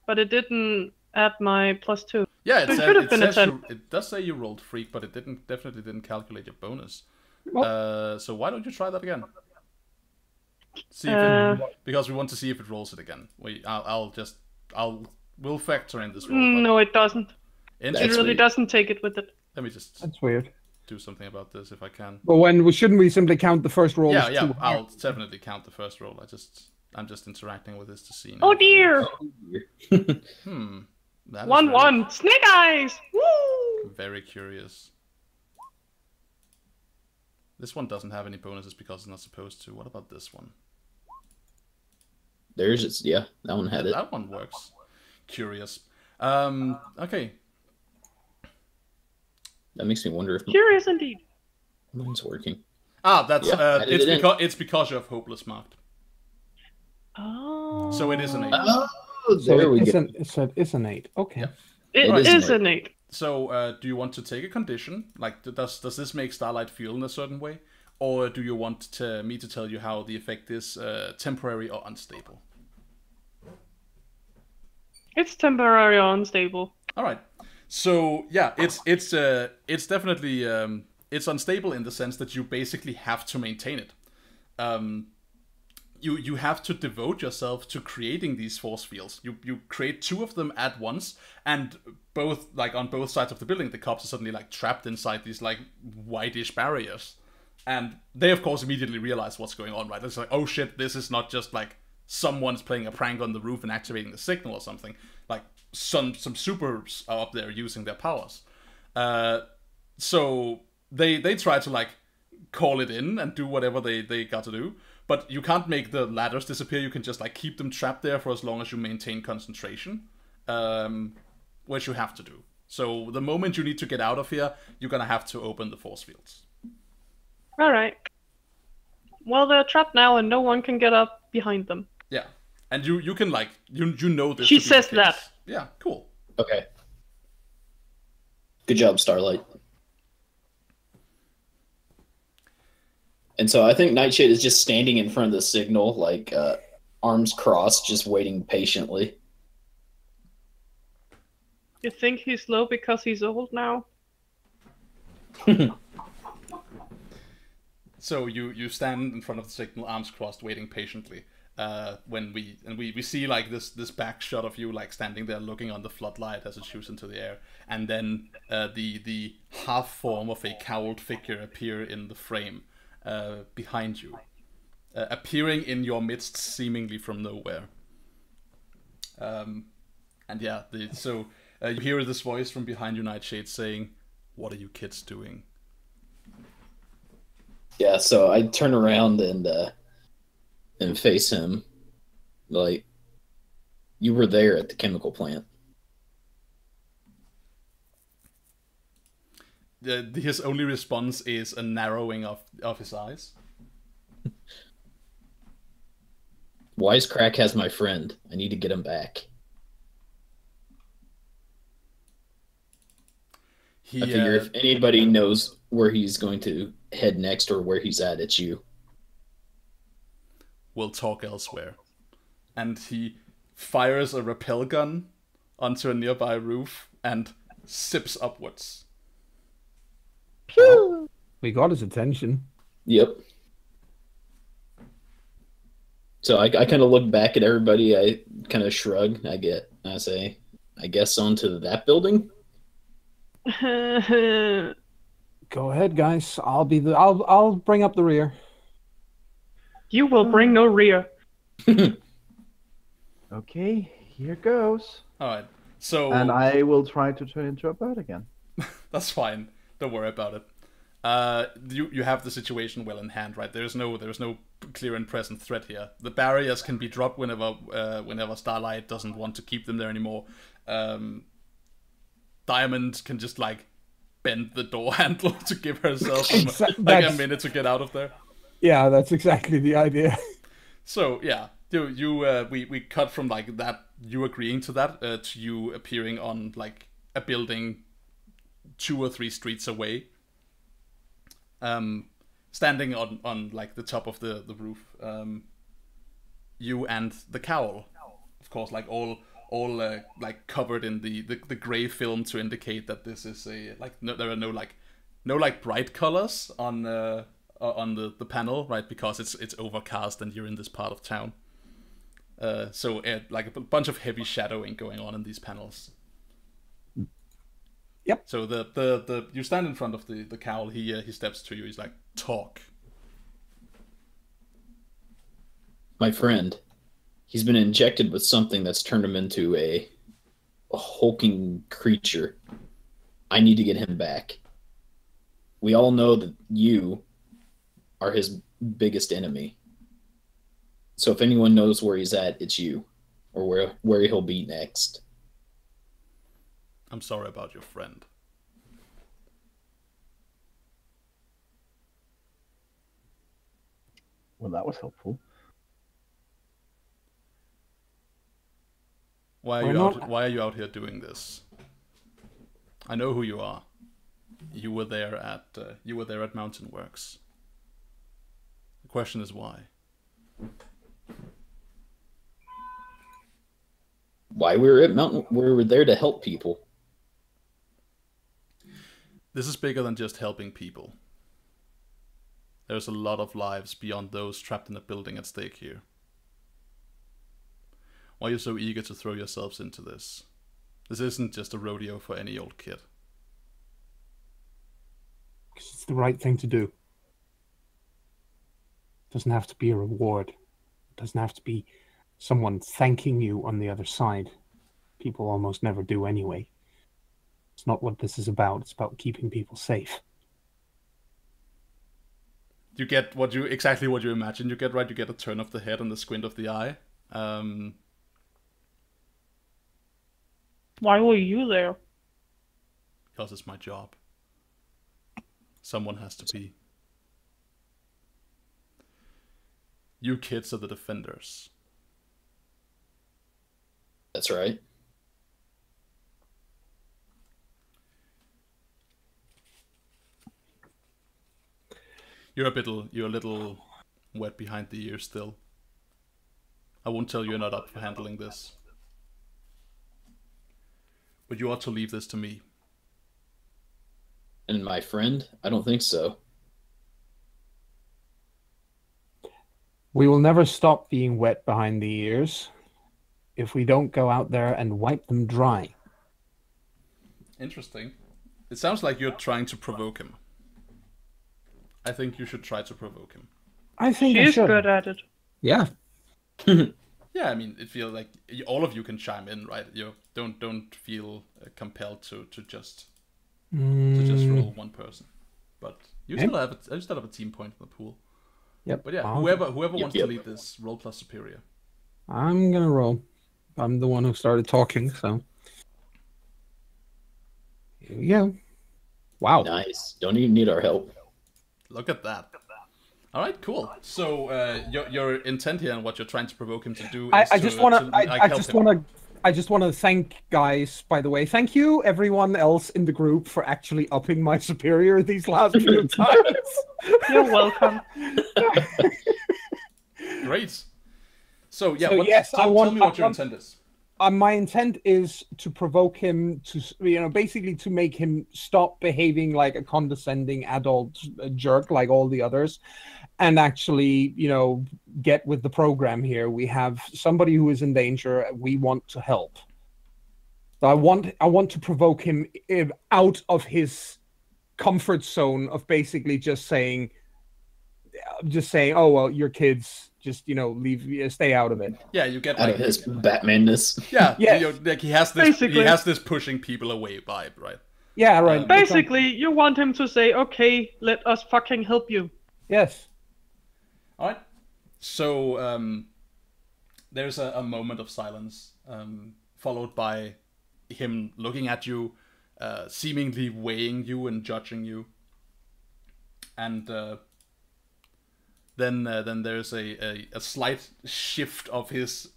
but it didn't add my +2. Yeah, It should have been a 10. it does say you rolled freak, but it definitely didn't calculate your bonus. Well- So why don't you try that again? See Uh, if because we want to see if it rolls it again. We'll factor in this roll. but No, it doesn't. It interesting. really weird. doesn't take it with it. Let me just That's weird. do something about this if I can. But shouldn't we simply count the first roll? Yeah, as yeah. 2? I'll definitely count the first roll. I'm just interacting with this to see. Now. Oh dear! That is 1-1. Snake eyes! Woo! Very curious. This one doesn't have any bonuses because it's not supposed to. What about this one? There's its, yeah, that one had it. That one works. Curious. Okay. That makes me wonder if Curious indeed. mine's working. That's Yeah, I did it in. it's because you have hopeless marked. Oh. So it is an 8. Oh, So there we go. it is an 8. Okay. Yeah. It It is is an an 8. So, do you want to take a condition? Like, does this make Starlight feel in a certain way? Or do you want me to tell you how the effect is temporary or unstable? It's temporary or unstable. All right. So yeah, it's definitely it's unstable in the sense that you basically have to maintain it. You have to devote yourself to creating these force fields. You create 2 of them at once, and both like on both sides of the building, the cops are suddenly like trapped inside these like whitish barriers, and they of course immediately realize what's going on. Right? It's like, oh shit, this is not just like someone's playing a prank on the roof and activating the signal or something. Like some supers are up there using their powers. So they try to like call it in and do whatever they got to do. But you can't make the ladders disappear. You can just like keep them trapped there for as long as you maintain concentration, which you have to do. So the moment you need to get out of here, you're gonna have to open the force fields. All right. Well, they're trapped now, and no one can get up behind them. Yeah, and you can like you know this. She to be says the that. case. Yeah, cool. Okay. Good job, Starlight. And so I think Nightshade is just standing in front of the signal, like arms crossed, just waiting patiently. You think he's slow because he's old now? So you stand in front of the signal, arms crossed, waiting patiently. When we see like this back shot of you like standing there looking on the floodlight as it shoots into the air, and then the half form of a cowled figure appear in the frame behind you, appearing in your midst seemingly from nowhere. And yeah, you hear this voice from behind you, Nightshade, saying, "What are you kids doing?" Yeah, so I turn around and face him, like, you were there at the chemical plant. His only response is a narrowing of his eyes. Wisecrack has my friend. I need to get him back. I figure if anybody knows where he's going to head next or where he's at, it's you. We'll talk elsewhere. And he fires a rappel gun onto a nearby roof and zips upwards. Pew! We got his attention. Yep. So I kind of look back at everybody. I kind of shrug. I say, I guess onto that building. Go ahead, guys. I'll bring up the rear. You will bring no rear. Okay, here goes. All right. So And I will try to turn into a bird again. that's fine. Don't worry about it. You have the situation well in hand, right? There's no clear and present threat here. The barriers can be dropped whenever Starlight doesn't want to keep them there anymore. Diamond can just like bend the door handle to give herself like a minute to get out of there. Yeah, that's exactly the idea. So yeah, we cut from like that, you agreeing to that, to you appearing on like a building 2 or 3 streets away, standing on like the top of the roof. You and the cowl, of course, like all like covered in the gray film to indicate that this is a like there are no bright colors on the panel, right? Because it's overcast and you're in this part of town. So like a bunch of heavy shadowing going on in these panels. Yep. So the you stand in front of the cowl. He steps to you. He's like, talk. My friend, he's been injected with something that's turned him into a hulking creature. I need to get him back. We all know that you are his biggest enemy. So if anyone knows where he's at, it's you, or where he'll be next. I'm sorry about your friend. Well, that was helpful. Why are you out here doing this? I know who you are. You were there at Mountain Works. The question is why. Why we were at Mountain? We were there to help people. This is bigger than just helping people. There's a lot of lives beyond those trapped in a building at stake here. Why are you so eager to throw yourselves into this? This isn't just a rodeo for any old kid. Because it's the right thing to do. It doesn't have to be a reward. It doesn't have to be someone thanking you on the other side. People almost never do anyway. It's not what this is about. It's about keeping people safe. You get exactly what you imagine. You get a turn of the head and the squint of the eye. Why were you there? Because it's my job. Someone has to be. You kids are the defenders. That's right. You're a little wet behind the ears still. I won't tell you you're not up for handling this. But you ought to leave this to me. And my friend? I don't think so. We will never stop being wet behind the ears if we don't go out there and wipe them dry. Interesting. It sounds like you're trying to provoke him. I think you should try to provoke him. I think I She's should. good at it. Yeah. Yeah, I mean, it feels like all of you can chime in, right? You don't feel compelled to just roll one person, but you still have a team point in the pool. Yep. But yeah, I'll- whoever wants to lead this, roll plus superior. I'm gonna roll. I'm the one who started talking, so. Here we go. Wow. Nice. Don't even need our help. Look at that. All right, cool. So your intent here and what you're trying to provoke him to do is I just want to thank guys, by the way. Thank you everyone else in the group for actually upping my superior these last few times. You're welcome. Great. So yeah, tell me what your intent is. My intent is to provoke him to, basically to make him stop behaving like a condescending adult jerk like all the others, and actually, get with the program here. We have somebody who is in danger. We want to help. So I want to provoke him out of his comfort zone of basically just saying, oh well, your kids. Just leave, stay out of it. Yeah, you get Out of his Batmanness. Yeah, Yes. like he has this pushing people away vibe, right? Yeah, right. Basically, you want him to say, "Okay, let us fucking help you." Yes. All right. So there's a moment of silence, followed by him looking at you, seemingly weighing you and judging you, and then there's a slight shift of his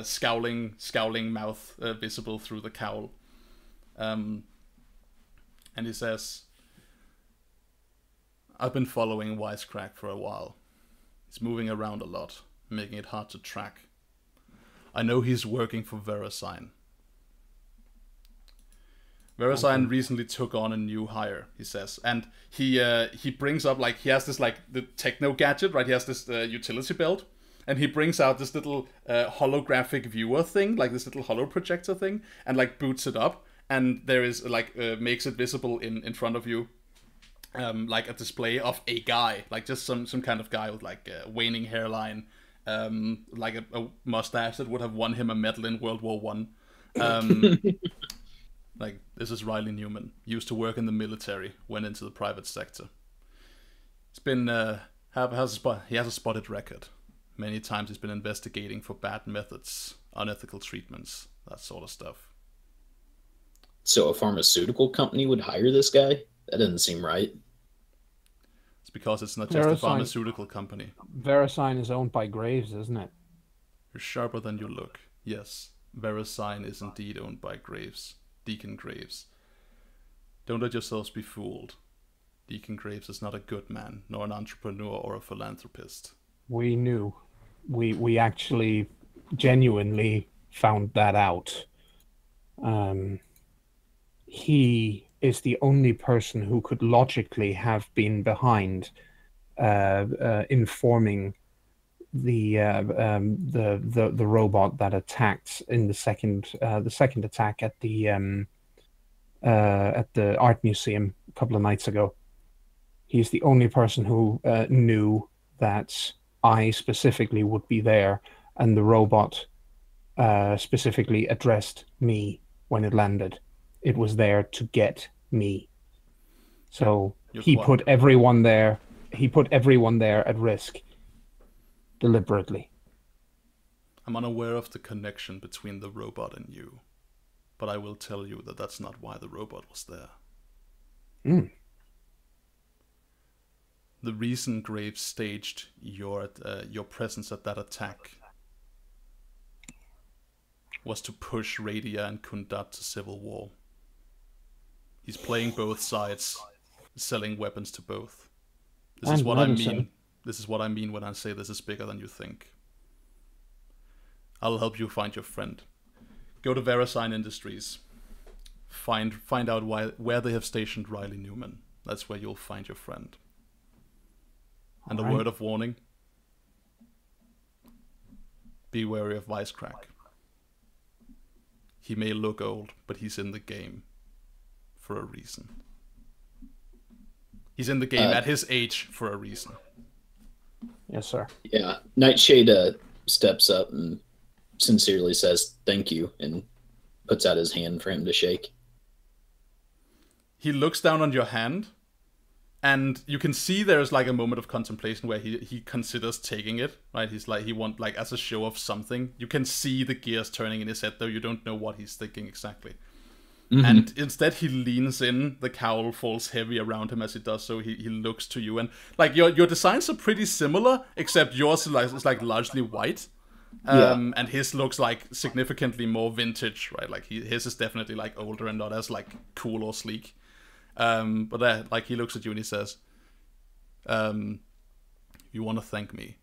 scowling mouth visible through the cowl, and he says, "I've been following Wisecrack for a while. He's moving around a lot, making it hard to track. I know he's working for VeriSign. VeriSign recently took on a new hire," he says, and he brings up, like, he has this, like, the techno gadget, right? He has this utility belt, and he brings out this little holographic viewer thing, like this little holo projector thing, and like boots it up, and there is like makes it visible in front of you, like a display of a guy, like just some kind of guy with like a waning hairline, like a mustache that would have won him a medal in World War One. Like, this is Riley Newman. Used to work in the military, went into the private sector. He's been he has a spotted record. Many times he's been investigating for bad methods, unethical treatments, that sort of stuff. So a pharmaceutical company would hire this guy? That doesn't seem right. It's because it's not just a VeriSign. pharmaceutical company. VeriSign is owned by Graves, isn't it? You're sharper than you look. Yes, VeriSign is indeed owned by Graves. Deacon Graves. Don't let yourselves be fooled. Deacon Graves is not a good man, nor an entrepreneur or a philanthropist. We knew. We actually genuinely found that out. He is the only person who could logically have been behind informing the robot that attacked in the second attack at the art museum a couple of nights ago. He's the only person who knew that I specifically would be there, and the robot specifically addressed me when it landed. It was there to get me. So he put everyone there. He put everyone there at risk deliberately. I'm unaware of the connection between the robot and you, but I will tell you that that's not why the robot was there. The reason Graves staged your presence at that attack was to push Radia and Kundat to civil war. He's playing both sides, selling weapons to both. This is what I mean. This is what I mean when I say this is bigger than you think. I'll help you find your friend. Go to VeriSign Industries. Find out where they have stationed Riley Newman. That's where you'll find your friend. And a word of warning. Be wary of Wisecrack. He may look old, but he's in the game for a reason. He's in the game at his age for a reason. Yes, sir. Yeah. Nightshade steps up and sincerely says thank you and puts out his hand for him to shake. He looks down on your hand, and you can see there's like a moment of contemplation where he considers taking it, right? He's like, he wants, like, as a show of something. You can see the gears turning in his head, though you don't know what he's thinking exactly. Mm-hmm. And instead he leans in, the cowl falls heavy around him as he does so. He looks to you, and like your designs are pretty similar, except yours is like largely white. And his looks like significantly more vintage, right? Like his is definitely like older and not as like cool or sleek. But like he looks at you and he says, you want to thank me.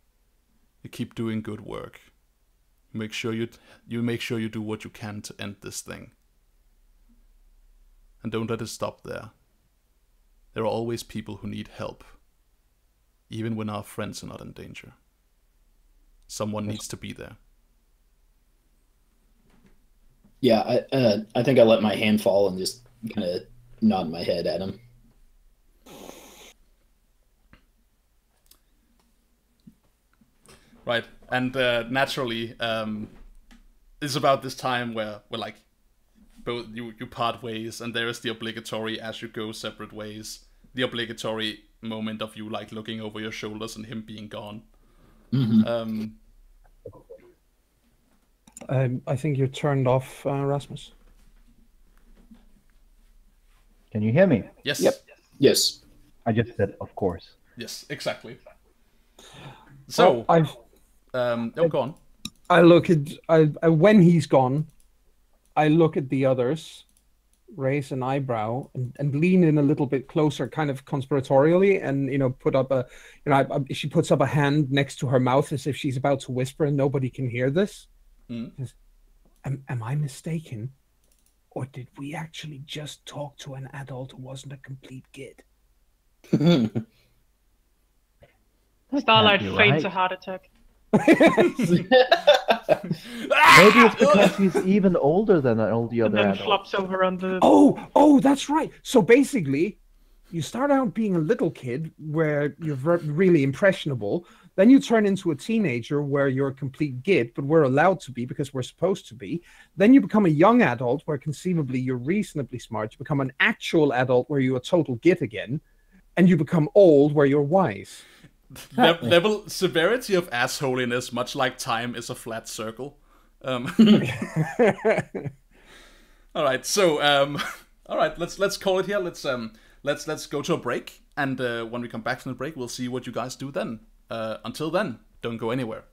You keep doing good work. Make sure you do what you can to end this thing. And don't let it stop there. There are always people who need help, even when our friends are not in danger. Someone needs to be there. Yeah, I think I let my hand fall and just kind of nod my head at him. Right, and naturally, it's about this time where like both you part ways, and there is the obligatory as you go separate ways, the obligatory moment of you like looking over your shoulders and him being gone. Mm-hmm. I think you're turned off, Rasmus. Can you hear me? Yes. Yep. Yes. I just said, of course. Yes, exactly. So, go on. I look at when he's gone. I look at the others, raise an eyebrow, and lean in a little bit closer, kind of conspiratorially, and put up she puts up a hand next to her mouth as if she's about to whisper, and nobody can hear this. Am I mistaken, or did we actually just talk to an adult who wasn't a complete git? Starlight faints a heart attack. Maybe it's because he's even older than all the other And then adults. flops over on the... Oh, that's right. So basically, you start out being a little kid where you're really impressionable. Then you turn into a teenager where you're a complete git, but we're allowed to be because we're supposed to be. Then you become a young adult where conceivably you're reasonably smart. You become an actual adult where you're a total git again. And you become old where you're wise. Level severity of assholiness, much like time, is a flat circle. All right, so all right, let's call it here. Let's go to a break, and when we come back from the break, we'll see what you guys do then. Until then, don't go anywhere.